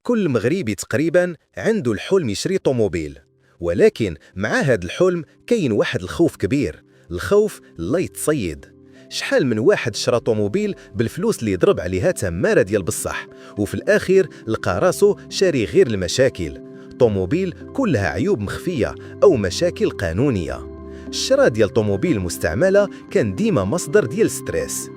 كل مغربي تقريبا عنده الحلم يشري طوموبيل، ولكن مع هذا الحلم كاين واحد الخوف كبير، الخوف لا يتصيد. شحال من واحد شرى طوموبيل بالفلوس اللي ضرب عليها تماره ديال بصح، وفي الاخير لقى راسو شاري غير المشاكل، طوموبيل كلها عيوب مخفيه او مشاكل قانونيه. الشراء ديال طوموبيل مستعمله كان ديما مصدر ديال ستريس.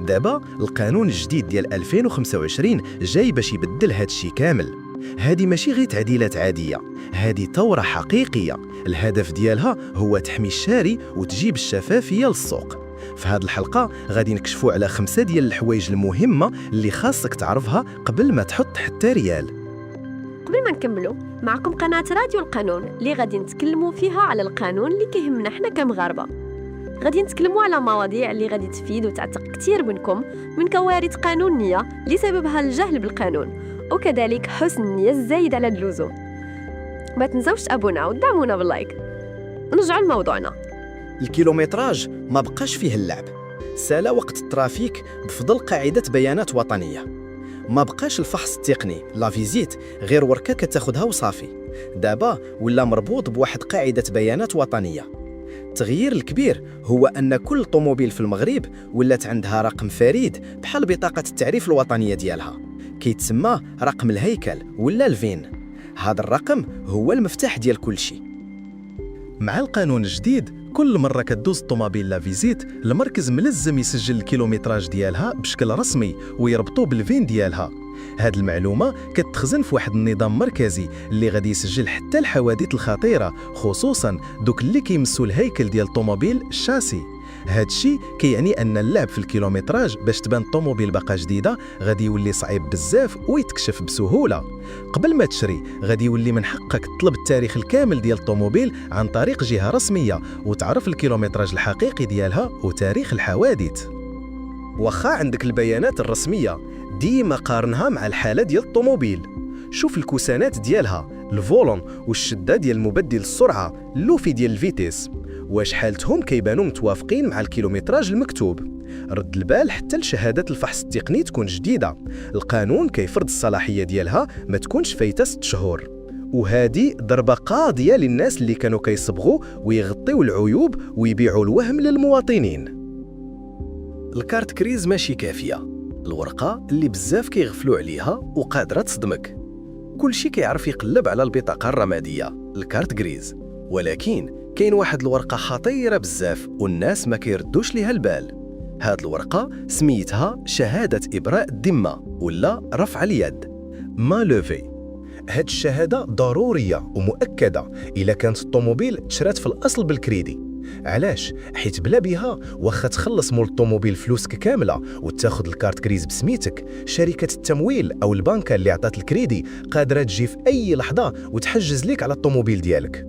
دابا القانون الجديد ديال 2025 جاي باش يبدل هادشي كامل. هادي ماشي غير تعديلات عاديه، هادي ثوره حقيقيه، الهدف ديالها هو تحمي الشاري وتجيب الشفافيه للسوق. في هذه الحلقه غادي نكشفوا على 5 ديال الحوايج المهمه اللي خاصك تعرفها قبل ما تحط حتى ريال. قبل ما نكملوا معكم قناة راديو القانون اللي غادي نتكلموا فيها على القانون اللي كيهمنا حنا كمغاربة. غادي نتكلموا على مواضيع اللي غادي تفيد وتعتق كثير منكم من كوارث قانونية لسببها الجهل بالقانون، وكذلك حسن النية الزايد على اللزوم. ما تنسوش تابونا ودعمونا باللايك. نرجعوا لموضوعنا. الكيلومتراج ما بقاش فيه اللعب، سالا وقت الترافيك بفضل قاعدة بيانات وطنية. ما بقاش الفحص التقني لا فيزيت غير وركة كتاخدها وصافي، دابا ولا مربوط بواحد قاعدة بيانات وطنية. التغيير الكبير هو أن كل طوموبيل في المغرب ولات عندها رقم فريد بحال بطاقة التعريف الوطنية ديالها، كيتسمى رقم الهيكل ولا الفين. هذا الرقم هو المفتاح ديال كل شيء. مع القانون الجديد كل مرة كدوز الطوموبيل لا فيزيت، المركز ملزم يسجل الكيلومتراج ديالها بشكل رسمي ويربطو بالفين ديالها. هاد المعلومة كتخزن في واحد النظام مركزي اللي غادي يسجل حتى الحوادث الخطيرة، خصوصا دوك اللي كيمسوا الهيكل ديال الطوموبيل الشاسي. هاد الشيء كيعني ان اللعب في الكيلومتراج باش تبان الطوموبيل باقا جديده غادي يولي صعيب بزاف ويتكشف بسهوله. قبل ما تشري غادي يولي من حقك تطلب التاريخ الكامل ديال الطوموبيل عن طريق جهه رسميه وتعرف الكيلومتراج الحقيقي ديالها وتاريخ الحوادث. واخا عندك البيانات الرسميه ديما قارنها مع الحاله ديال الطوموبيل. شوف الكوسانات ديالها، الفولون والشده ديال مبدل السرعه، اللوفي ديال الفيتيس، واش حالتهم كيبانوا متوافقين مع الكيلومتراج المكتوب. رد البال حتى لشهادات الفحص التقني تكون جديده، القانون كيفرض الصلاحيه ديالها ما تكونش فايته 6 شهور. وهذه ضربه قاضيه للناس اللي كانوا كيصبغوا ويغطيوا العيوب ويبيعوا الوهم للمواطنين. الكارت كريز ماشي كافيه، الورقه اللي بزاف كيغفلوا عليها وقادره تصدمك. كلشي كيعرف يقلب على البطاقه الرماديه الكارت كريز، ولكن كاين واحد الورقه خطيره بزاف والناس ما كيردوش ليها البال. هاد الورقه سميتها شهاده ابراء الذمه ولا رفع اليد، ما لوفي. هاد الشهاده ضروريه ومؤكده الا كانت الطوموبيل تشرات في الاصل بالكريدي. علاش؟ حيت بلا بها واخا تخلص مول الطوموبيل فلوسك كامله وتاخذ الكارت كريز بسميتك، شركه التمويل او البنكه اللي عطات الكريدي قادره تجي في اي لحظه وتحجز لك على الطوموبيل ديالك.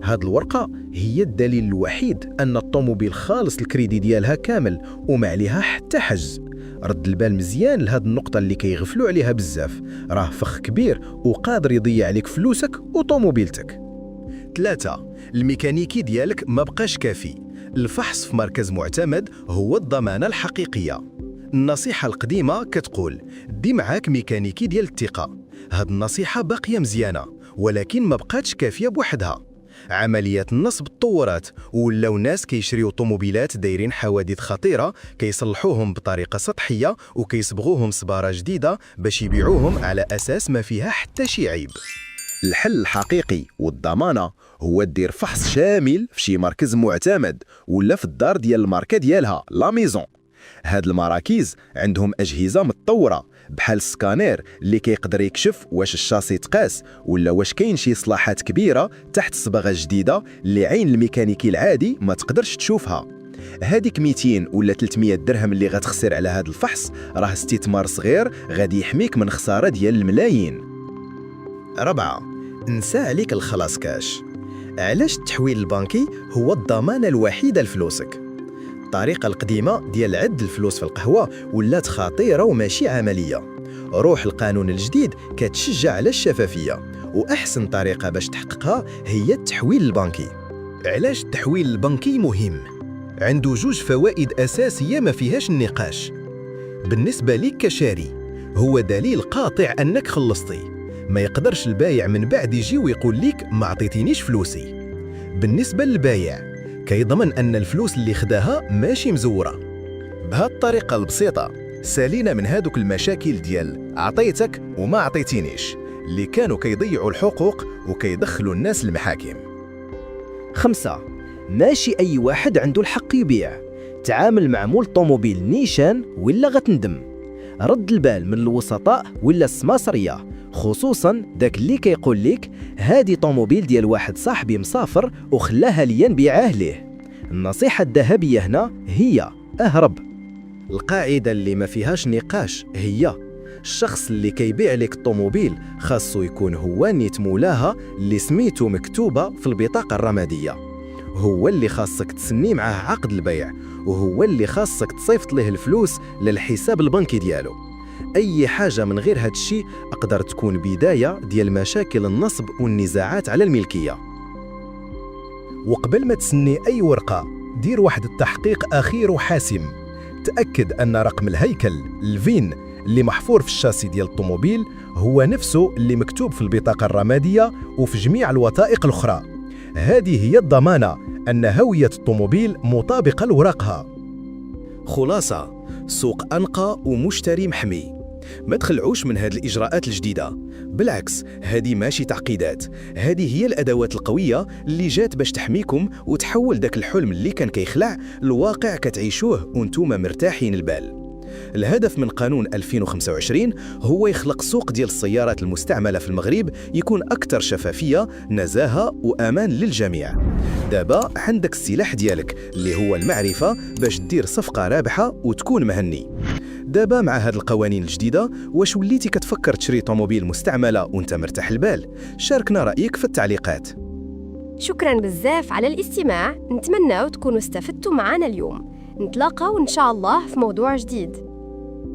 هاد الورقه هي الدليل الوحيد ان الطوموبيل خالص الكريدي ديالها كامل وما عليها حتى حجز. رد البال مزيان لهاد النقطه اللي كيغفلوا عليها بزاف، راه فخ كبير وقادر يضيع عليك فلوسك وطوموبيلتك. 3. الميكانيكي ديالك ما بقاش كافي. الفحص في مركز معتمد هو الضمانه الحقيقيه. النصيحه القديمه كتقول دي معاك ميكانيكي ديال الثقه. هاد النصيحه باقيه مزيانه ولكن ما بقاتش كافيه بوحدها. عمليات النصب تطورات ولاو الناس كيشريو طوموبيلات دايرين حوادث خطيره كيصلحوهم بطريقه سطحيه وكيصبغوهم صباره جديده باش يبيعوهم على اساس ما فيها حتى شي عيب. الحل الحقيقي والضمانه هو دير فحص شامل في شي مركز معتمد ولا في الدار ديال الماركه ديالها لا ميزون. هاد المراكز عندهم اجهزه متطوره بحال السكانير اللي كيقدر يكشف واش الشاسي تقاس ولا واش كاين شي اصلاحات كبيره تحت صبغه جديده اللي عين الميكانيكي العادي ما تقدرش تشوفها. هذيك 200 ولا 300 درهم اللي غتخسر على هذا الفحص راه استثمار صغير غادي يحميك من خساره ديال الملايين. 4. انسى عليك الخلاص كاش. علاش التحويل البنكي هو الضمانه الوحيده لفلوسك؟ الطريقه القديمه ديال عد الفلوس في القهوه ولات خطيره وماشي عمليه. روح القانون الجديد كتشجع على الشفافيه، واحسن طريقه باش تحققها هي التحويل البنكي. علاش التحويل البنكي مهم؟ عنده 2 فوائد اساسيه ما فيهاش النقاش. بالنسبه ليك كشاري هو دليل قاطع انك خلصتي. ما يقدرش البايع من بعد يجي ويقول ليك ما عطيتينيش فلوسي. بالنسبة للبايع كيضمن أن الفلوس اللي خداها ماشي مزورة. بهذه الطريقة البسيطة سالينا من هادوك المشاكل ديال عطيتك وما عطيتينيش اللي كانوا كيضيعوا الحقوق وكيدخلوا الناس المحاكم. 5. ماشي أي واحد عنده الحق يبيع. تعامل مع مول طوموبيل نيشان ولا غتندم. رد البال من الوسطاء ولا السماسرية، خصوصا داك اللي كيقول لك هادي طوموبيل ديال واحد صاحبي مسافر وخلاها ليا نبيعاه ليه. النصيحة الذهبية هنا هي اهرب. القاعدة اللي ما فيهاش نقاش هي الشخص اللي كيبيع لك الطوموبيل خاصو يكون هو نيت مولاها اللي سميتو مكتوبة في البطاقة الرمادية، هو اللي خاصك تسني معاه عقد البيع، وهو اللي خاصك تصيفط له الفلوس للحساب البنكي ديالو. أي حاجة من غير هاد الشيء أقدر تكون بداية ديال مشاكل النصب والنزاعات على الملكية. وقبل ما تسني أي ورقة دير واحد التحقيق أخير وحاسم. تأكد أن رقم الهيكل الفين اللي محفور في الشاسي ديال الطوموبيل هو نفسه اللي مكتوب في البطاقة الرمادية وفي جميع الوثائق الأخرى. هذه هي الضمانة أن هوية الطوموبيل مطابقة لورقها. خلاصة، سوق أنقى ومشتري محمي. ما تخلعوش من هذه الإجراءات الجديدة، بالعكس هذه ماشي تعقيدات، هذه هي الأدوات القوية اللي جات باش تحميكم وتحول داك الحلم اللي كان كيخلع الواقع كتعيشوه وانتم مرتاحين البال. الهدف من قانون 2025 هو يخلق سوق ديال السيارات المستعملة في المغرب يكون أكثر شفافية، نزاهة وأمان للجميع. دابا عندك السلاح ديالك اللي هو المعرفة باش دير صفقة رابحة وتكون مهني. دابا مع هاد القوانين الجديدة واش وليتي كتفكر تشري طوموبيل مستعملة وانت مرتاح البال؟ شاركنا رأيك في التعليقات. شكرا بزاف على الاستماع، نتمنى تكونوا استفدتوا معنا اليوم. نتلاقاو إن شاء الله في موضوع جديد.